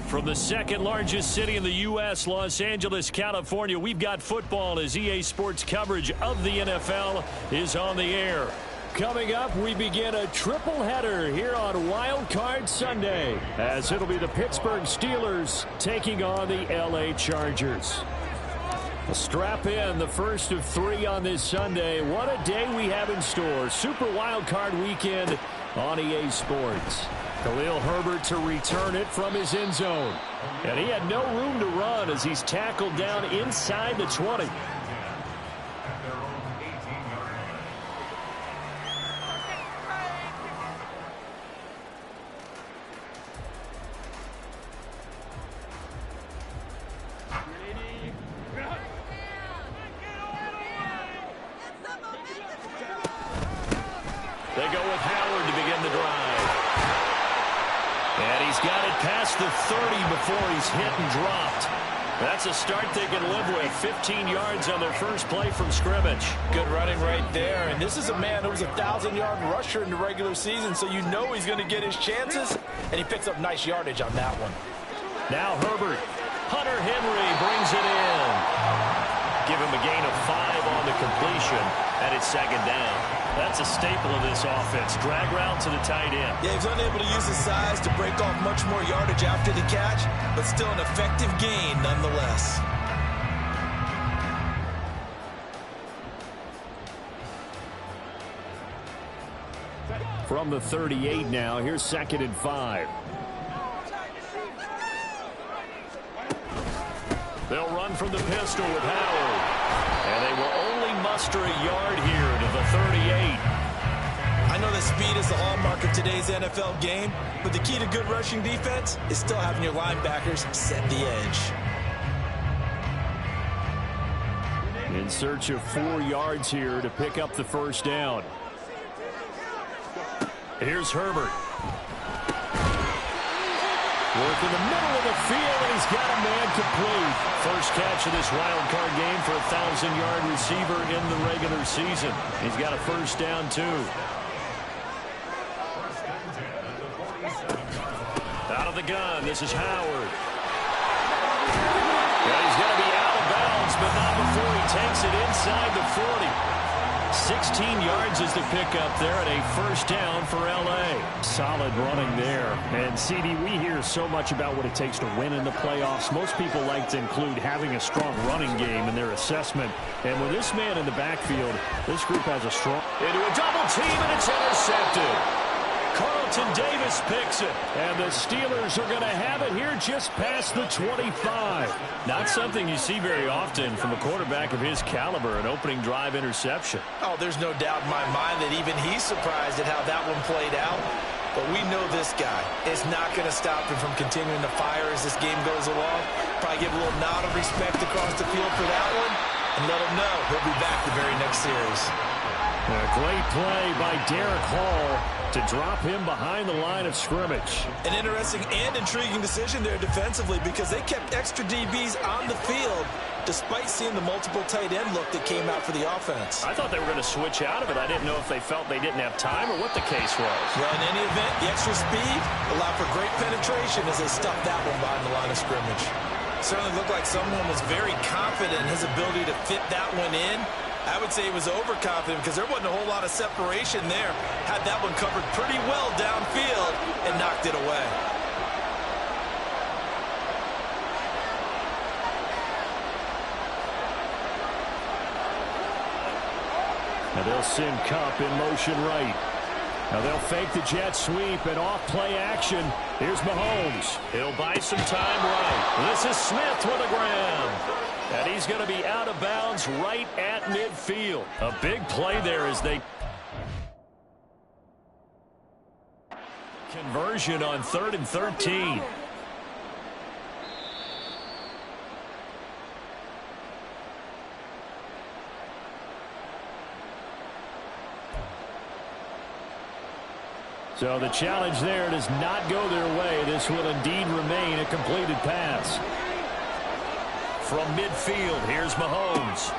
From the second largest city in the U.S., Los Angeles, California, we've got football as EA Sports coverage of the NFL is on the air. Coming up, we begin a triple header here on Wild Card Sunday, as it'll be the Pittsburgh Steelers taking on the L.A. Chargers. Strap in, the first of 3 on this Sunday. What a day we have in store. Super Wild Card Weekend on EA Sports. Khalil Herbert to return it from his end zone. And he had no room to run as he's tackled down inside the 20. They go with Howard to begin the drive. And he's got it past the 30 before he's hit and dropped. That's a start they can live with. 15 yards on their first play from scrimmage. Good running right there. And this is a man who was a 1,000-yard rusher in the regular season, so you know he's going to get his chances. And he picks up nice yardage on that one. Now Herbert. Hunter Henry brings it in. Give him a gain of 5 on the completion, and it's second down. That's a staple of this offense. Drag route to the tight end. Yeah, he's unable to use his size to break off much more yardage after the catch, but still an effective gain nonetheless. From the 38 now, here's 2nd and 5. They'll run from the pistol with Howard. And they will only muster a yard here to the 38. I know that speed is the hallmark of today's NFL game, but the key to good rushing defense is still having your linebackers set the edge. In search of 4 yards here to pick up the first down. Here's Herbert. Work in the middle of the field, and he's got a man complete. First catch of this wild card game for a 1,000-yard receiver in the regular season. He's got a first down, too. Out of the gun, this is Howard. Yeah, he's going to be out of bounds, but not before he takes it inside the 40. 16 yards is the pickup there, and a first down for L.A. Solid running there. And, CD, we hear so much about what it takes to win in the playoffs. Most people like to include having a strong running game in their assessment. And with this man in the backfield, this group has a strong... Into a double team, and it's intercepted. Carlton Davis picks it, and the Steelers are going to have it here just past the 25. Not something you see very often from a quarterback of his caliber, an opening drive interception. Oh, there's no doubt in my mind that even he's surprised at how that one played out. But we know this guy is not going to stop him from continuing to fire as this game goes along. Probably give a little nod of respect across the field for that one, and let him know he'll be back the very next series. A great play by Derek Hall to drop him behind the line of scrimmage. An interesting and intriguing decision there defensively, because they kept extra DBs on the field despite seeing the multiple tight end look that came out for the offense. I thought they were going to switch out of it. I didn't know if they felt they didn't have time or what the case was. Well, in any event, the extra speed allowed for great penetration as they stuffed that one behind the line of scrimmage. Certainly looked like someone was very confident in his ability to fit that one in. I would say he was overconfident because there wasn't a whole lot of separation there. Had that one covered pretty well downfield and knocked it away. Now they'll send Cup in motion right. Now they'll fake the jet sweep and off play action. Here's Mahomes. He'll buy some time right. This is Smith with a grab. And he's going to be out of bounds right at midfield. A big play there as they... Conversion on 3rd and 13. So the challenge there does not go their way. This will indeed remain a completed pass. From midfield, here's Mahomes.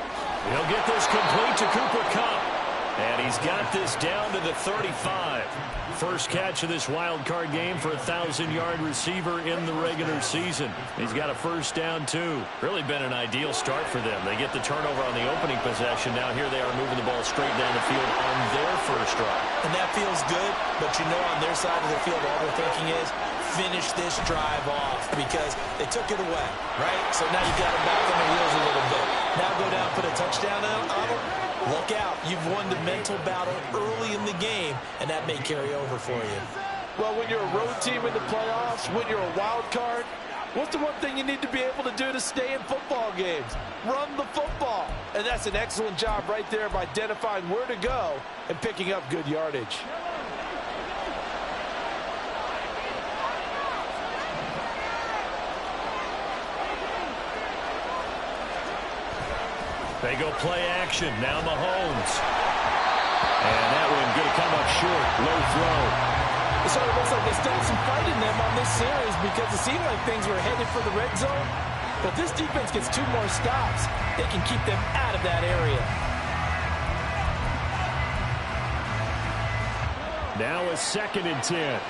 He'll get this complete to Cooper Kupp. And he's got this down to the 35. First catch of this wild card game for a 1,000-yard receiver in the regular season. He's got a first down, too. Really been an ideal start for them. They get the turnover on the opening possession. Now here they are moving the ball straight down the field on their first drive. And that feels good, but you know on their side of the field all they're thinking is finish this drive off because they took it away, right? So now you got them back on the wheels a little bit. Now go down, put a touchdown on them. Look out. You've won the mental battle early in the game, and that may carry over for you. Well, when you're a road team in the playoffs, when you're a wild card, what's the one thing you need to be able to do to stay in football games? Run the football. And that's an excellent job right there of identifying where to go and picking up good yardage. They go play action. Now Mahomes. And that one going to come up short. Low throw. So it looks like they still have some fight in them on this series because it seemed like things were headed for the red zone. But this defense gets 2 more stops. They can keep them out of that area. Now a 2nd and 10.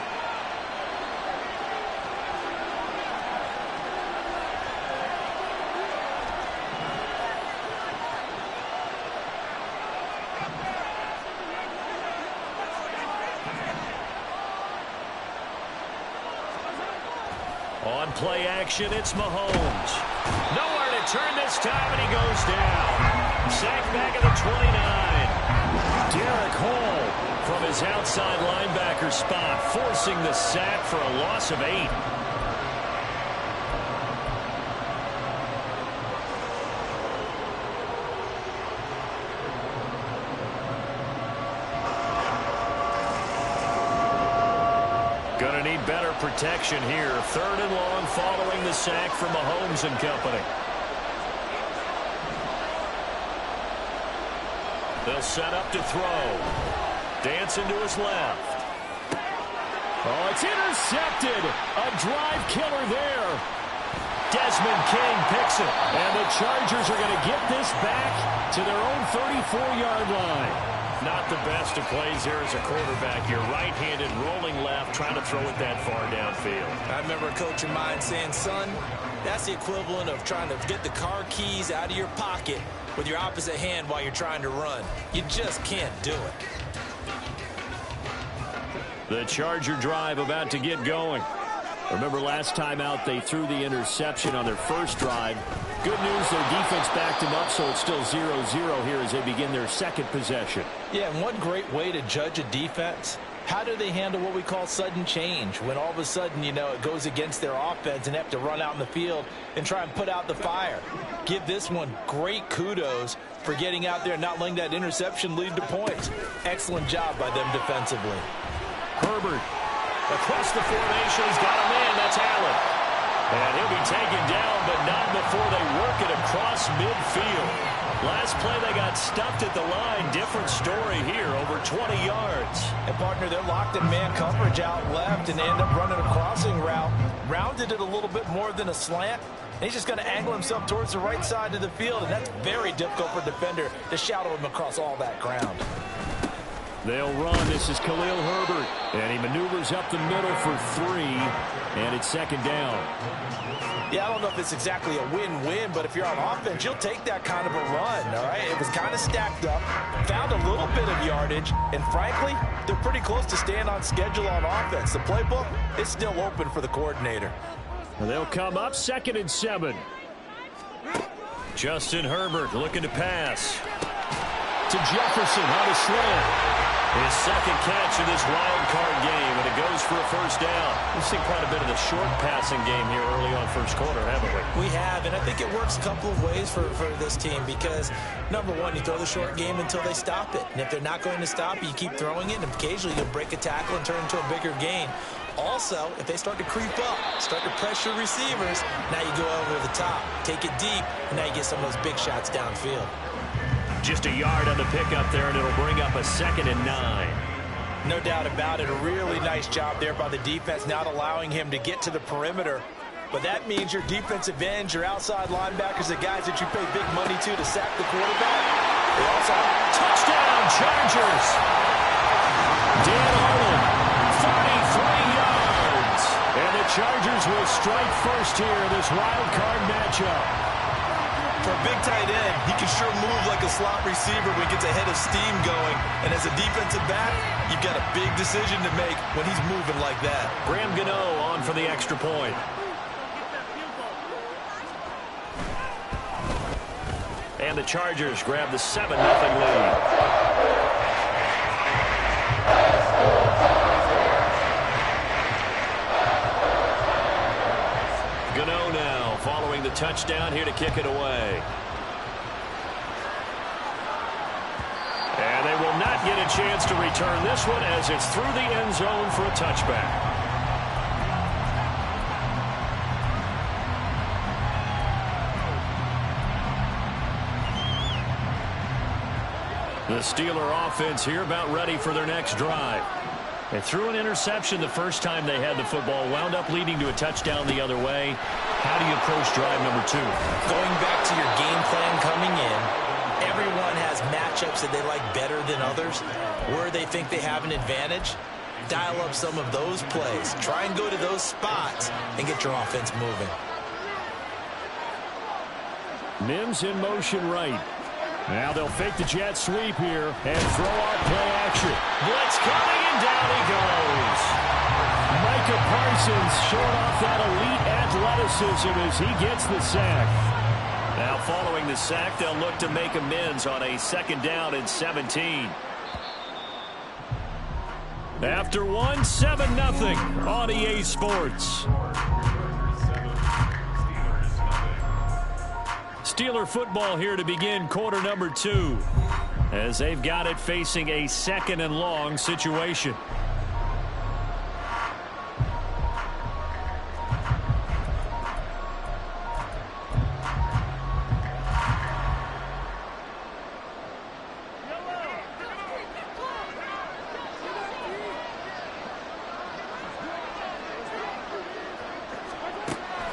On play action, it's Mahomes. Nowhere to turn this time, and he goes down. Sacked back at the 29. Derek Hall from his outside linebacker spot, forcing the sack for a loss of 8. Gonna need better protection here. 3rd and long following the sack from Mahomes and company. They'll set up to throw. Dancing to his left. Oh, it's intercepted. A drive killer there. Desmond King picks it. And the Chargers are going to get this back to their own 34-yard line. Not the best of plays there as a quarterback. You're right-handed, rolling left, trying to throw it that far downfield. I remember a coach of mine saying, son, that's the equivalent of trying to get the car keys out of your pocket with your opposite hand while you're trying to run. You just can't do it. The Charger drive about to get going. Remember last time out they threw the interception on their first drive. Good news, their defense backed them up, so it's still 0-0 here as they begin their 2nd possession. Yeah, and one great way to judge a defense, how do they handle what we call sudden change? When all of a sudden, you know, it goes against their offense and they have to run out in the field and try and put out the fire. Give this one great kudos for getting out there and not letting that interception lead to points. Excellent job by them defensively. Herbert across the formation. He's got a man. That's Allen. And he'll be taken down, but not before they work it across midfield. Last play, they got stuffed at the line. Different story here, over 20 yards. And, partner, they're locked in man coverage out left, and they end up running a crossing route. Rounded it a little bit more than a slant. And he's just going to angle himself towards the right side of the field, and that's very difficult for a defender to shadow him across all that ground. They'll run. This is Khalil Herbert. And he maneuvers up the middle for 3. And it's 2nd down. Yeah, I don't know if it's exactly a win-win, but if you're on offense, you'll take that kind of a run, all right? It was kind of stacked up, found a little bit of yardage, and frankly, they're pretty close to staying on schedule on offense. The playbook is still open for the coordinator. They'll come up 2nd and 7. Justin Herbert looking to pass. To Jefferson on a slant. His 2nd catch of this wild card game, and it goes for a first down. We've seen quite a bit of the short passing game here early on first quarter, haven't we? We have, and I think it works a couple of ways for this team because, number one, you throw the short game until they stop it. And if they're not going to stop it, you keep throwing it, and occasionally you'll break a tackle and turn it into a bigger gain. Also, if they start to creep up, start to pressure receivers, now you go over the top, take it deep, and now you get some of those big shots downfield. Just a yard on the pickup there, and it'll bring up a 2nd and 9. No doubt about it. A really nice job there by the defense, not allowing him to get to the perimeter. But that means your defensive ends, your outside linebackers, the guys that you pay big money to sack the quarterback, They also Touchdown, Chargers. Dan Arnold, 33 yards. And the Chargers will strike first here in this wild card matchup. For a big tight end, he can sure move like a slot receiver when he gets a head of steam going. And as a defensive back, you've got a big decision to make when he's moving like that. Graham Gano on for the extra point. And the Chargers grab the 7-0 lead. Gano now following the touchdown here to kick it away. And they will not get a chance to return this one as it's through the end zone for a touchback. The Steeler offense here about ready for their next drive. They threw an interception the first time they had the football, wound up leading to a touchdown the other way. How do you approach drive number 2? Going back to your game plan coming in, everyone has matchups that they like better than others. Where they think they have an advantage, dial up some of those plays. Try and go to those spots and get your offense moving. Mims in motion right. Now they'll fake the jet sweep here and throw out play action. Blitz coming and down he goes. Micah Parsons showing off that elite athleticism as he gets the sack. Now following the sack, they'll look to make amends on a 2nd down and 17. After one, 7-0 on EA Sports. Steeler football here to begin quarter number 2 as they've got it facing a 2nd and long situation.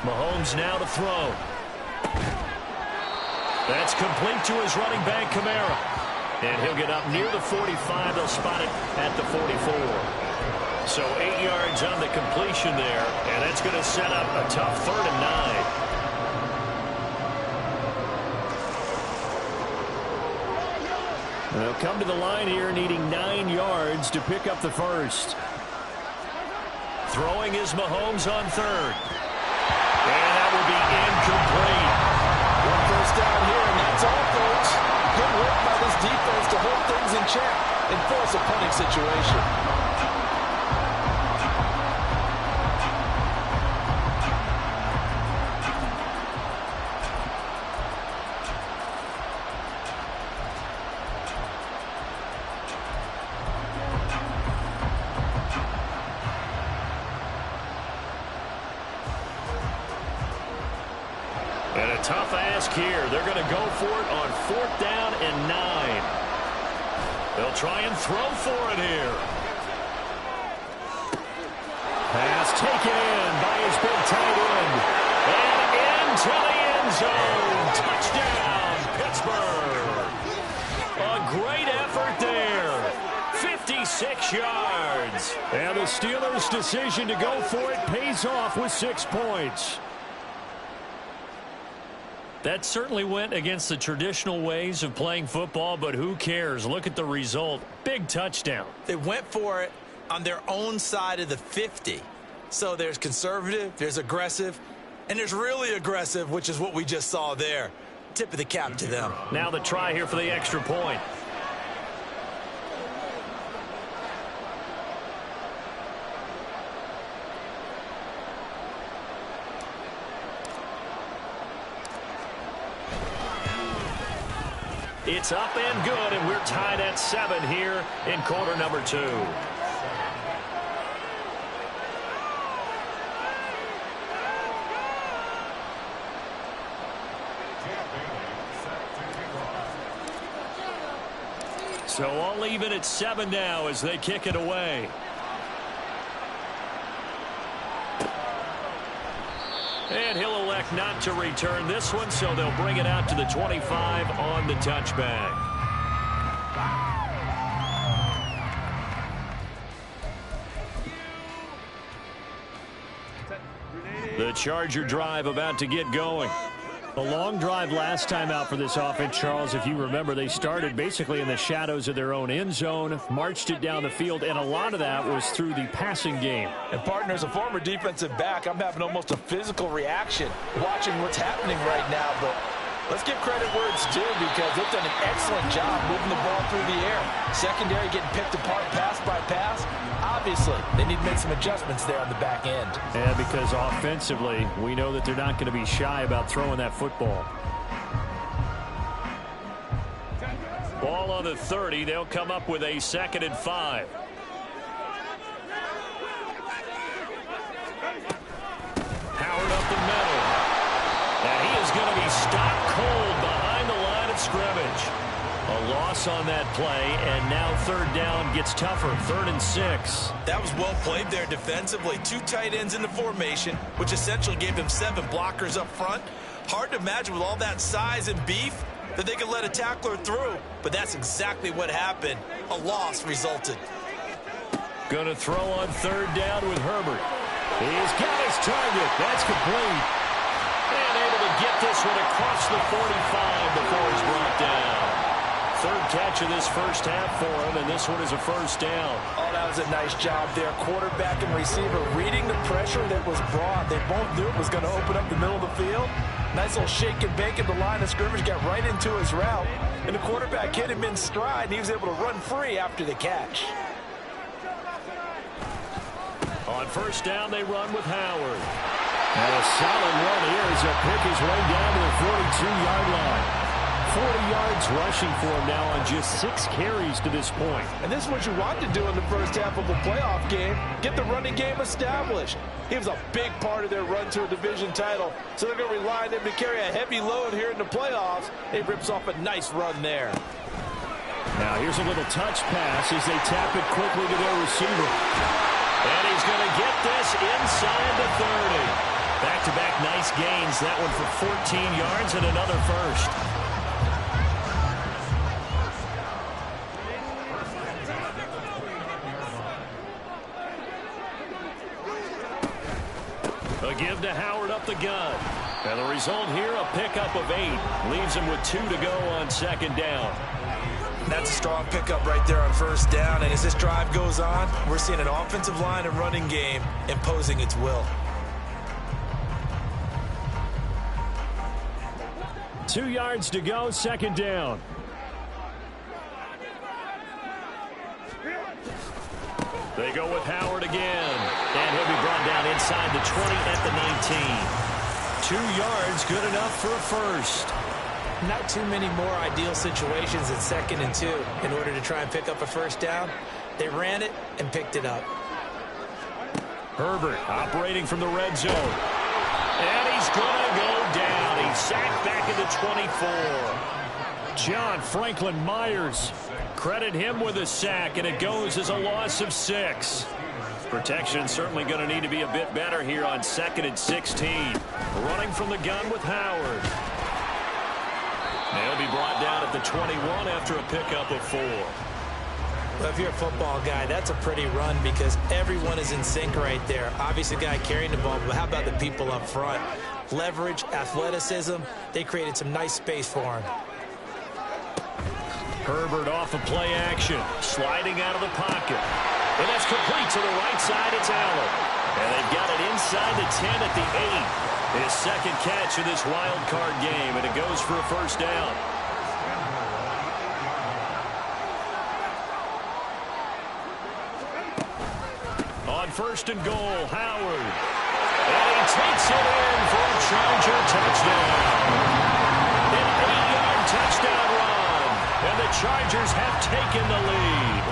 Mahomes now to throw. That's complete to his running back, Kamara. And he'll get up near the 45. They'll spot it at the 44. So 8 yards on the completion there. And that's going to set up a tough 3rd and 9. They'll come to the line here needing 9 yards to pick up the first. Throwing is Mahomes on 3rd. And that will be incomplete. One first down here, and that's all, folks. Good work by this defense to hold things in check and force a punting situation. And a tough ask here. They're going to go for it on 4th down and 9. They'll try and throw for it here. Pass taken in by his big tight end. And into the end zone. Touchdown, Pittsburgh. A great effort there. 56 yards. And the Steelers' decision to go for it pays off with 6 points. That certainly went against the traditional ways of playing football, but who cares? Look at the result. Big touchdown. They went for it on their own side of the 50. So there's conservative, there's aggressive, and there's really aggressive, which is what we just saw there. Tip of the cap to them. Now the try here for the extra point. It's up and good, and we're tied at 7 here in quarter number 2. So all even at 7 now as they kick it away. And he'll elect not to return this one, so they'll bring it out to the 25 on the touchback. The Charger drive about to get going. A long drive last time out for this offense, Charles. If you remember, they started basically in the shadows of their own end zone, marched it down the field, and a lot of that was through the passing game. And, partner, as a former defensive back, I'm having almost a physical reaction watching what's happening right now. But let's give credit where it's due because they've done an excellent job moving the ball through the air. Secondary getting picked apart pass by pass. Obviously, they need to make some adjustments there on the back end. Yeah, because offensively, we know that they're not going to be shy about throwing that football. Ball on the 30. They'll come up with a 2nd and 5. Howard up the middle. And he is going to be stopped cold behind the line of scrimmage. A loss on that play, and now 3rd down gets tougher. 3rd and 6. That was well played there defensively. 2 tight ends in the formation, which essentially gave them 7 blockers up front. Hard to imagine with all that size and beef that they could let a tackler through, but that's exactly what happened. A loss resulted. Going to throw on 3rd down with Herbert. He's got his target. That's complete. And able to get this one across the 45 before he's brought down. 3rd catch of this first half for him, and this one is a 1st down. Oh, that was a nice job there. Quarterback and receiver reading the pressure that was brought. They both knew it was going to open up the middle of the field. Nice little shake and bake at the line of scrimmage, got right into his route. And the quarterback hit him in stride, and he was able to run free after the catch. On 1st down, they run with Howard. And a solid run here as he'll pick his way down to the 42-yard line. 40 yards rushing for him now on just 6 carries to this point. And this is what you want to do in the first half of a playoff game. Get the running game established. He was a big part of their run to a division title. So they're going to rely on him to carry a heavy load here in the playoffs. He rips off a nice run there. Now here's a little touch pass as they tap it quickly to their receiver. And he's going to get this inside the 30. Back-to-back nice gains. That one for 14 yards and another 1st. A give to Howard up the gun. And the result here, a pickup of 8. Leaves him with 2 to go on 2nd down. That's a strong pickup right there on 1st down. And as this drive goes on, we're seeing an offensive line and running game imposing its will. 2 yards to go, 2nd down. They go with Howard again. And he'll be brought down inside the 20 at the 19. 2 yards, good enough for a 1st. Not too many more ideal situations at 2nd and 2 in order to try and pick up a 1st down. They ran it and picked it up. Herbert operating from the red zone. And he's going to go down. He's sacked back at the 24. John Franklin Myers. Credit him with a sack, and it goes as a loss of 6. Protection certainly going to need to be a bit better here on 2nd and 16. Running from the gun with Howard. They'll be brought down at the 21 after a pickup of 4. Well, if you're a football guy, that's a pretty run because everyone is in sync right there. Obviously, the guy carrying the ball, but how about the people up front? Leverage, athleticism, they created some nice space for him. Herbert off of play action, sliding out of the pocket. And that's complete to the right side. It's Allen. And they've got it inside the 10 at the 8. His 2nd catch of this wild card game, and it goes for a 1st down. On 1st and goal, Howard. And he takes it in for a Charger touchdown. An 8-yard touchdown run. And the Chargers have taken the lead.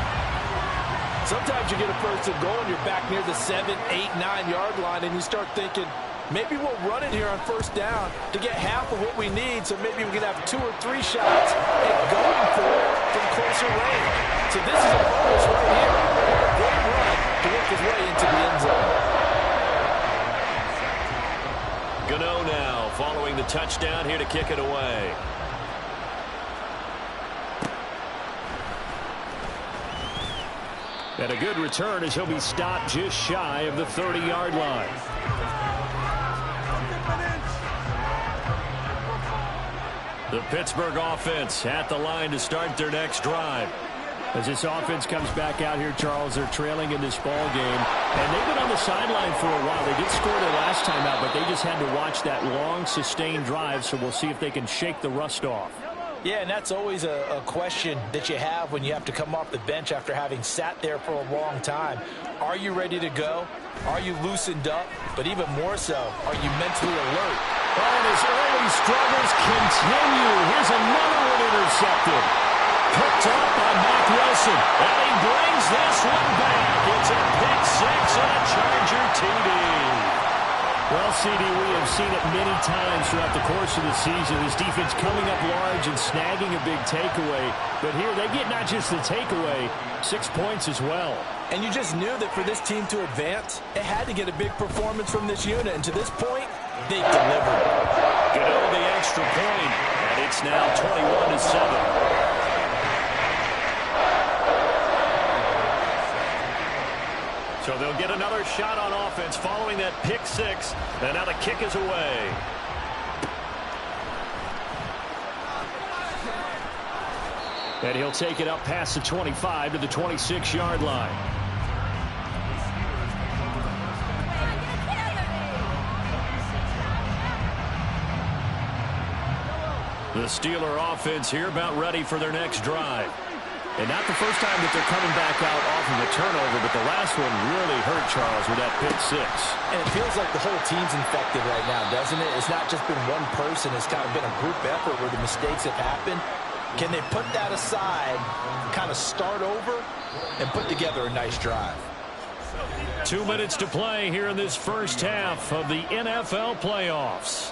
Sometimes you get a 1st and goal and you're back near the 7, 8, 9-yard line and you start thinking, maybe we'll run it here on 1st down to get half of what we need, so maybe we can have 2 or 3 shots at going for it from closer range. So this is a bonus right here. A great run to work his way into the end zone. Gano now following the touchdown here to kick it away. And a good return as he'll be stopped just shy of the 30-yard line. The Pittsburgh offense at the line to start their next drive. As this offense comes back out here, Charles, they're trailing in this ball game. And they've been on the sideline for a while. They did score their last time out, but they just had to watch that long, sustained drive. So we'll see if they can shake the rust off. Yeah, and that's always a question that you have when you have to come off the bench after having sat there for a long time. Are you ready to go? Are you loosened up? But even more so, are you mentally alert? Oh, and his early struggles continue. Here's another one intercepted. Picked up by Mack Wilson. And he brings this one back. It's a pick six and a Charger TD. Well, CD, we have seen it many times throughout the course of the season. This defense coming up large and snagging a big takeaway. But here they get not just the takeaway, 6 points as well. And you just knew that for this team to advance, it had to get a big performance from this unit. And to this point, they've delivered. Gano the extra point, and it's now 21-7. So they'll get another shot on offense following that pick six. And now the kick is away. And he'll take it up past the 25 to the 26-yard line. The Steeler offense here about ready for their next drive. And not the first time that they're coming back out off of a turnover, but the last one really hurt, Charles, with that pick six. And it feels like the whole team's infected right now, doesn't it? It's not just been one person. It's kind of been a group effort where the mistakes have happened. Can they put that aside, kind of start over, and put together a nice drive? 2 minutes to play here in this first half of the NFL playoffs.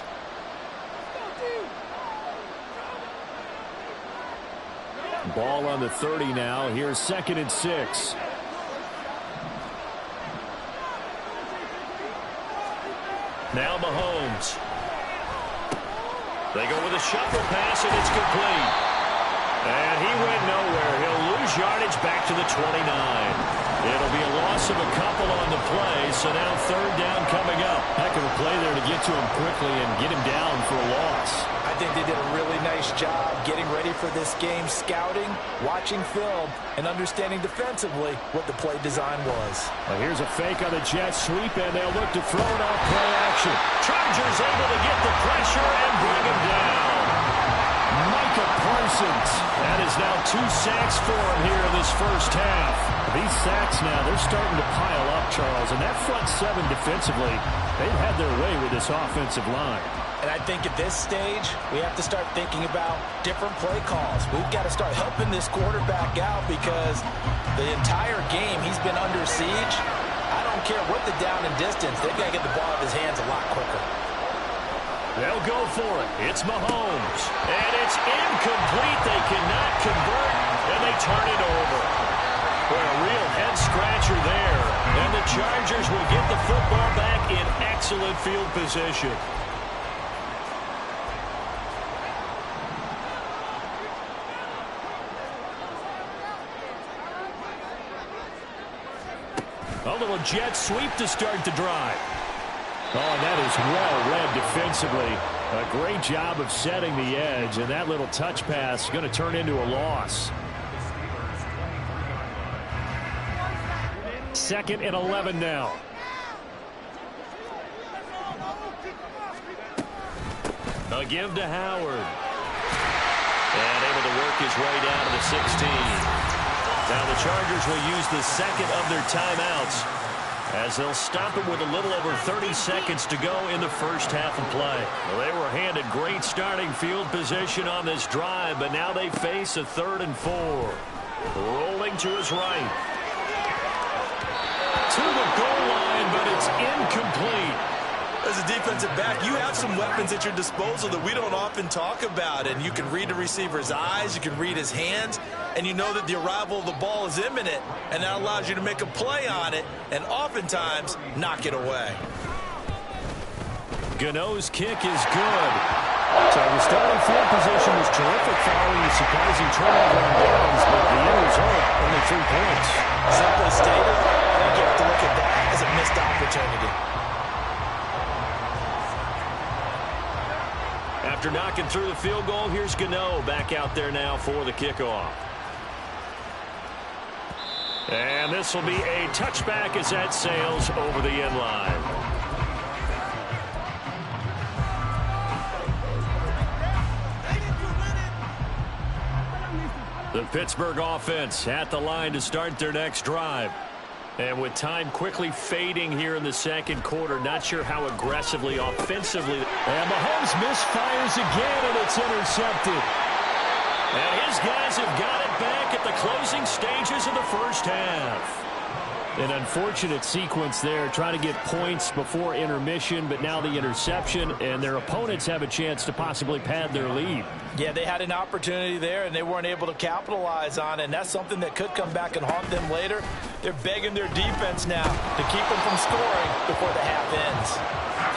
Ball on the 30 now. Here's 2nd and 6. Now Mahomes. They go with a shuffle pass, and it's complete. And he went nowhere. He'll lose yardage back to the 29. It'll be a loss of a couple on the play, so now 3rd down coming up. Heck of a play there to get to him quickly and get him down for a loss. I think they did a really nice job getting ready for this game, scouting, watching film, and understanding defensively what the play design was. Now here's a fake on the jet sweep, and they'll look to throw it off play action. Chargers able to get the pressure and bring him down. Micah Parsons. That is now 2 sacks for him here in this first half. These sacks now, they're starting to pile up, Charles. And that front seven defensively, they've had their way with this offensive line. And I think at this stage, we have to start thinking about different play calls. We've got to start helping this quarterback out because the entire game he's been under siege. I don't care what the down and distance. They've got to get the ball out of his hands a lot quicker. They'll go for it. It's Mahomes. And it's incomplete. They cannot convert, and they turn it over. Boy, a real head-scratcher there. And the Chargers will get the football back in excellent field position. A little jet sweep to start the drive. Oh, and that is well read defensively. A great job of setting the edge, and that little touch pass is going to turn into a loss. 2nd and 11 now. A give to Howard. And able to work his way down to the 16. Now the Chargers will use the second of their timeouts as they'll stop it with a little over 30 seconds to go in the first half of play. Well, they were handed great starting field position on this drive, but now they face a 3rd and 4. Rolling to his right. To the goal line, but it's incomplete. As a defensive back, you have some weapons at your disposal that we don't often talk about. And you can read the receiver's eyes, you can read his hands, and you know that the arrival of the ball is imminent. And that allows you to make a play on it and oftentimes knock it away. Gano's kick is good. So the starting field position was terrific following the surprising turnover on downs, but the end result, only 3 points. Simply stated, I think you have to look at that as a missed opportunity. After knocking through the field goal, here's Gano back out there now for the kickoff. And this will be a touchback as that sails over the end line. The Pittsburgh offense at the line to start their next drive. And with time quickly fading here in the second quarter, not sure how aggressively, offensively. And Mahomes misfires again, and it's intercepted. And his guys have got it back at the closing stages of the first half. An unfortunate sequence there, trying to get points before intermission, but now the interception, and their opponents have a chance to possibly pad their lead. Yeah, they had an opportunity there, and they weren't able to capitalize on it, and that's something that could come back and haunt them later. They're begging their defense now to keep them from scoring before the half ends.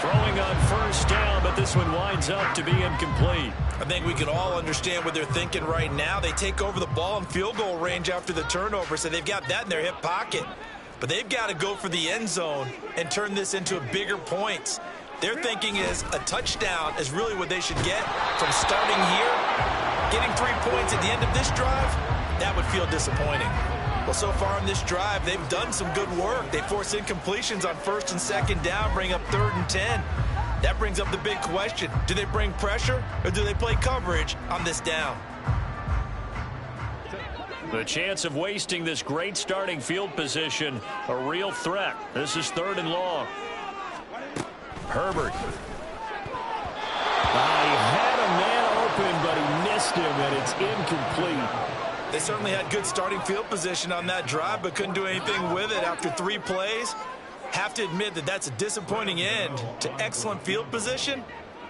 Throwing on first down, but this one winds up to be incomplete. I think we can all understand what they're thinking right now. They take over the ball in field goal range after the turnover, so they've got that in their hip pocket. But they've got to go for the end zone and turn this into bigger points. Their thinking is a touchdown is really what they should get from starting here. Getting 3 points at the end of this drive, that would feel disappointing. Well, so far in this drive, they've done some good work. They force incompletions on first and second down, bring up 3rd and 10. That brings up the big question. Do they bring pressure or do they play coverage on this down? The chance of wasting this great starting field position, a real threat. This is 3rd and long. Herbert. He had a man open, but he missed him, and it's incomplete. They certainly had good starting field position on that drive, but couldn't do anything with it after 3 plays. Have to admit that that's a disappointing end to excellent field position.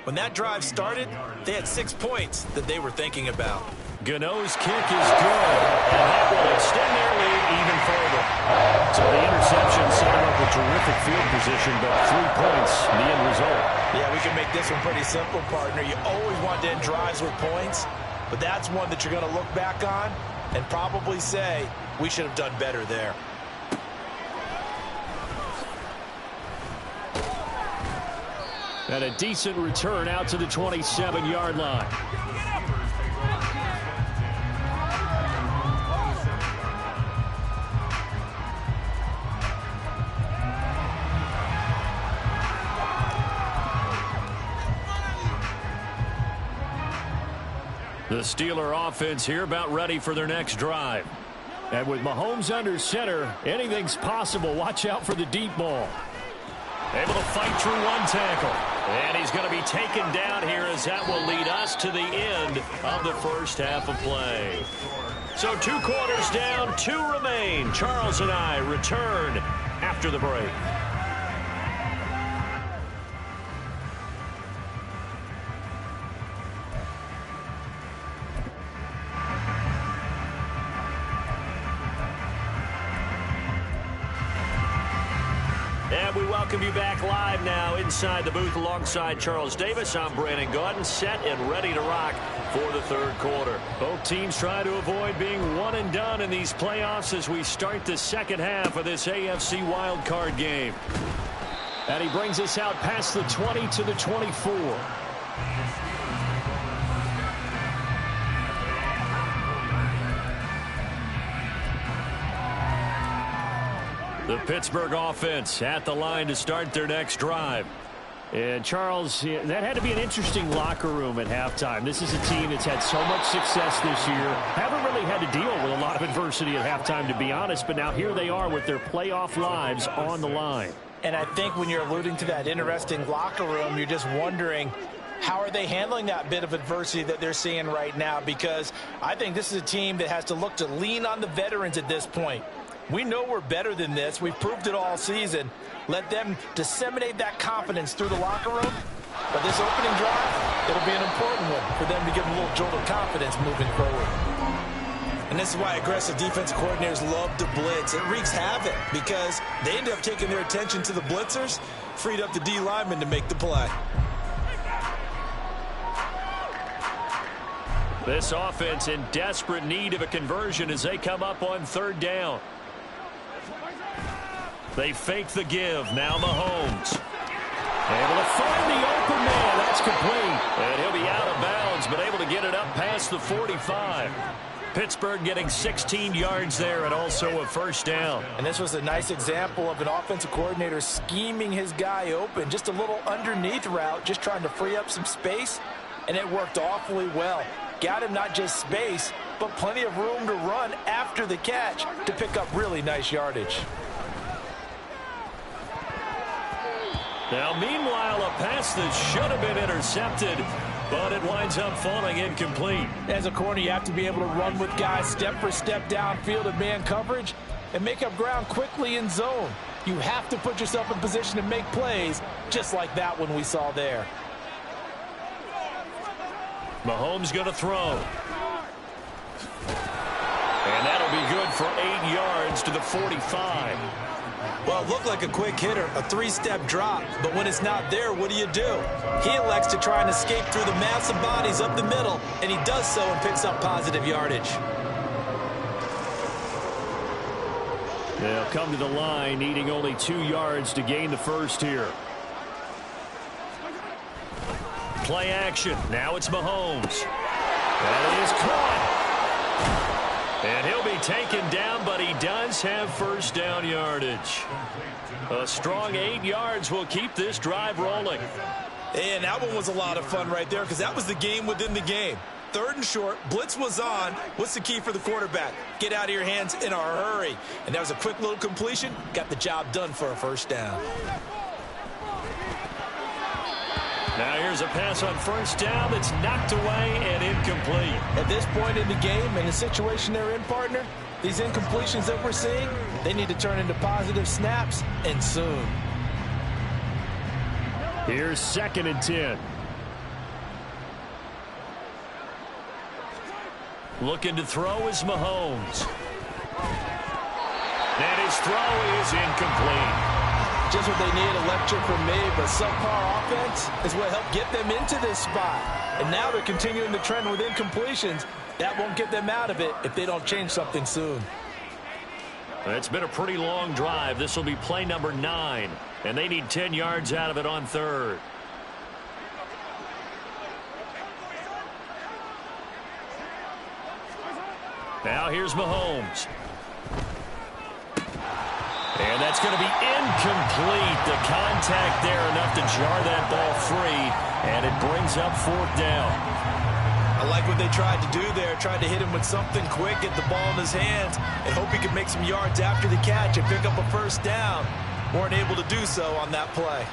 When that drive started, they had 6 points that they were thinking about. Gano's kick is good, and that will extend their lead even further. So the interception set him up with terrific field position, but 3 points, the end result. Yeah, we can make this one pretty simple, partner. You always want to end drives with points, but that's one that you're going to look back on and probably say, we should have done better there. And a decent return out to the 27-yard line. The Steeler offense here about ready for their next drive. And with Mahomes under center, anything's possible. Watch out for the deep ball. Able to fight through one tackle. And he's going to be taken down here as that will lead us to the end of the first half of play. So 2 quarters down, 2 remain. Charles and I return after the break. And we welcome you back live now inside the booth alongside Charles Davis. I'm Brandon Gaudin, set and ready to rock for the 3rd quarter. Both teams try to avoid being one and done in these playoffs as we start the second half of this AFC wildcard game. And he brings us out past the 20 to the 24. The Pittsburgh offense at the line to start their next drive. And Charles, that had to be an interesting locker room at halftime. This is a team that's had so much success this year. Haven't really had to deal with a lot of adversity at halftime, to be honest. But now here they are with their playoff lives on the line. And I think when you're alluding to that interesting locker room, you're just wondering, how are they handling that bit of adversity that they're seeing right now? Because I think this is a team that has to look to lean on the veterans at this point. We know we're better than this. We've proved it all season. Let them disseminate that confidence through the locker room. But this opening drive, it'll be an important one for them to give them a little jolt of confidence moving forward. And this is why aggressive defensive coordinators love to blitz. It wreaks havoc because they end up taking their attention to the blitzers, freed up the D lineman to make the play. This offense in desperate need of a conversion as they come up on 3rd down. They fake the give. Now Mahomes. Able to find the open man. That's complete. And he'll be out of bounds, but able to get it up past the 45. Pittsburgh getting 16 yards there and also a first down. And this was a nice example of an offensive coordinator scheming his guy open. Just a little underneath route, just trying to free up some space, and it worked awfully well. Got him not just space, but plenty of room to run after the catch to pick up really nice yardage. Now, meanwhile, a pass that should have been intercepted, but it winds up falling incomplete. As a corner, you have to be able to run with guys step for step downfield in man coverage and make up ground quickly in zone. You have to put yourself in position to make plays, just like that one we saw there. Mahomes going to throw. And that'll be good for 8 yards to the 45. Well, it looked like a quick hitter, a 3-step drop, but when it's not there, what do? He elects to try and escape through the mass of bodies up the middle, and he does so and picks up positive yardage. They'll come to the line, needing only 2 yards to gain the first here. Play action. Now it's Mahomes. That is caught. And he'll be taken down, but he does have first down yardage. A strong 8 yards will keep this drive rolling. And that one was a lot of fun right there because that was the game within the game. 3rd and short, blitz was on. What's the key for the quarterback? Get out of your hands in a hurry. And that was a quick little completion. Got the job done for a first down. Now here's a pass on first down that's knocked away and incomplete. At this point in the game, and the situation they're in, partner, these incompletions that we're seeing, they need to turn into positive snaps, and soon. Here's 2nd and 10. Looking to throw is Mahomes. And his throw is incomplete. Just what they need, a lecture from me, but subpar offense is what helped get them into this spot. And now they're continuing the trend with incompletions. That won't get them out of it if they don't change something soon. It's been a pretty long drive. This will be play number 9, and they need 10 yards out of it on 3rd. Now here's Mahomes. And that's going to be incomplete. The contact there enough to jar that ball free, and it brings up 4th down. I like what they tried to do there. Tried to hit him with something quick, get the ball in his hands, and hope he could make some yards after the catch and pick up a first down. Weren't able to do so on that play.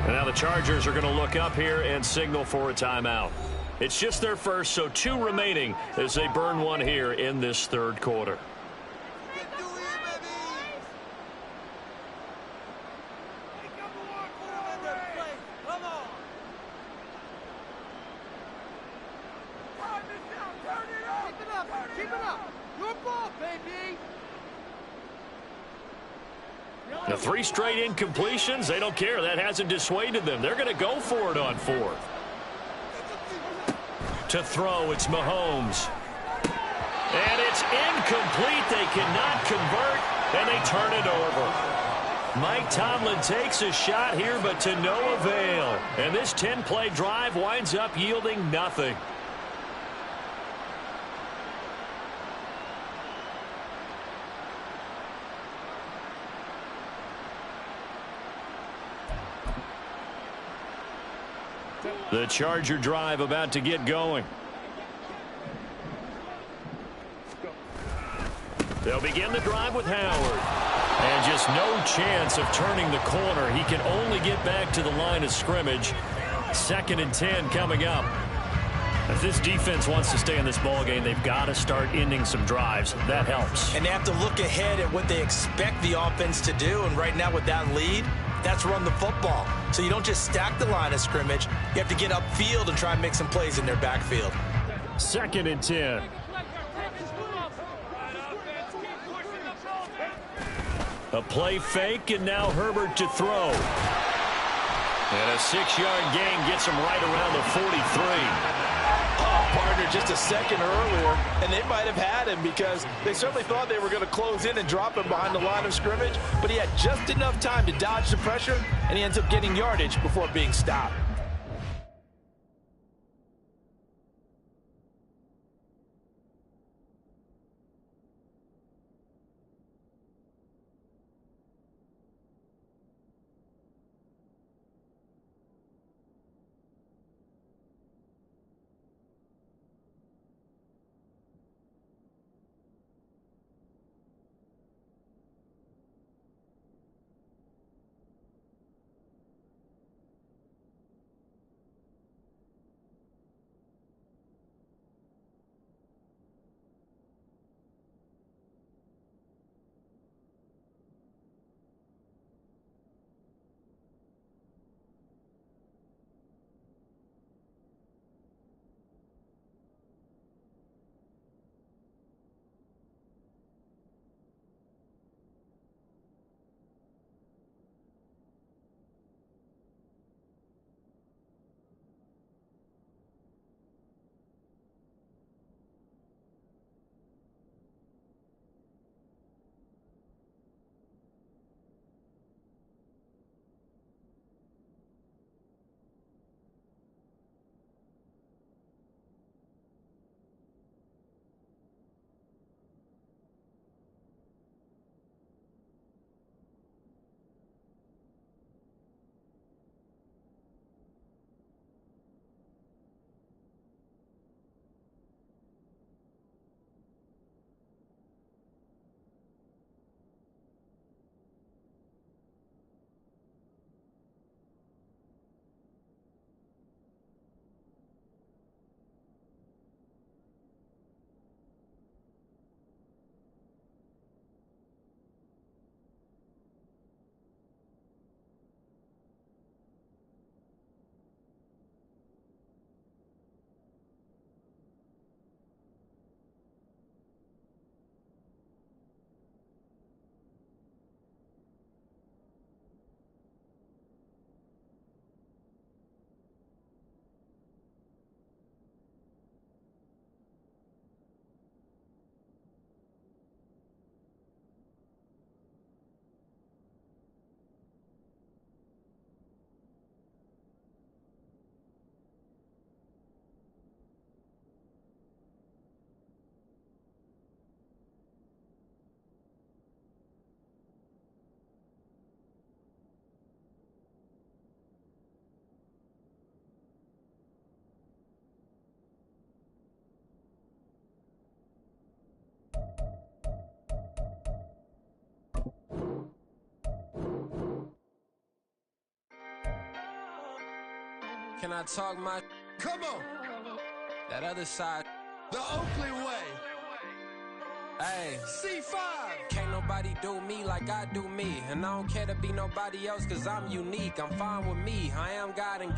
And now the Chargers are going to look up here and signal for a timeout. It's just their first, so 2 remaining as they burn one here in this 3rd quarter. The 3 straight incompletions, they don't care. That hasn't dissuaded them. They're going to go for it on 4th. To throw, it's Mahomes. And it's incomplete. They cannot convert, and they turn it over. Mike Tomlin takes a shot here, but to no avail. And this 10-play drive winds up yielding nothing. The Charger drive about to get going. They'll begin the drive with Howard. And just no chance of turning the corner. He can only get back to the line of scrimmage. 2nd and 10 coming up. If this defense wants to stay in this ballgame, they've got to start ending some drives. That helps. And they have to look ahead at what they expect the offense to do. And right now with that lead, that's run the football. So you don't just stack the line of scrimmage. You have to get upfield and try and make some plays in their backfield. 2nd and 10. A play fake, and now Herbert to throw. And a 6-yard gain gets him right around the 43. Partner just a second earlier, and they might have had him because they certainly thought they were going to close in and drop him behind the line of scrimmage, but he had just enough time to dodge the pressure, and he ends up getting yardage before being stopped. Can I talk my... Come on! That other side. The Oakley way. Hey. C5. Can't nobody do me like I do me. And I don't care to be nobody else cause I'm unique. I'm fine with me. I am God and God.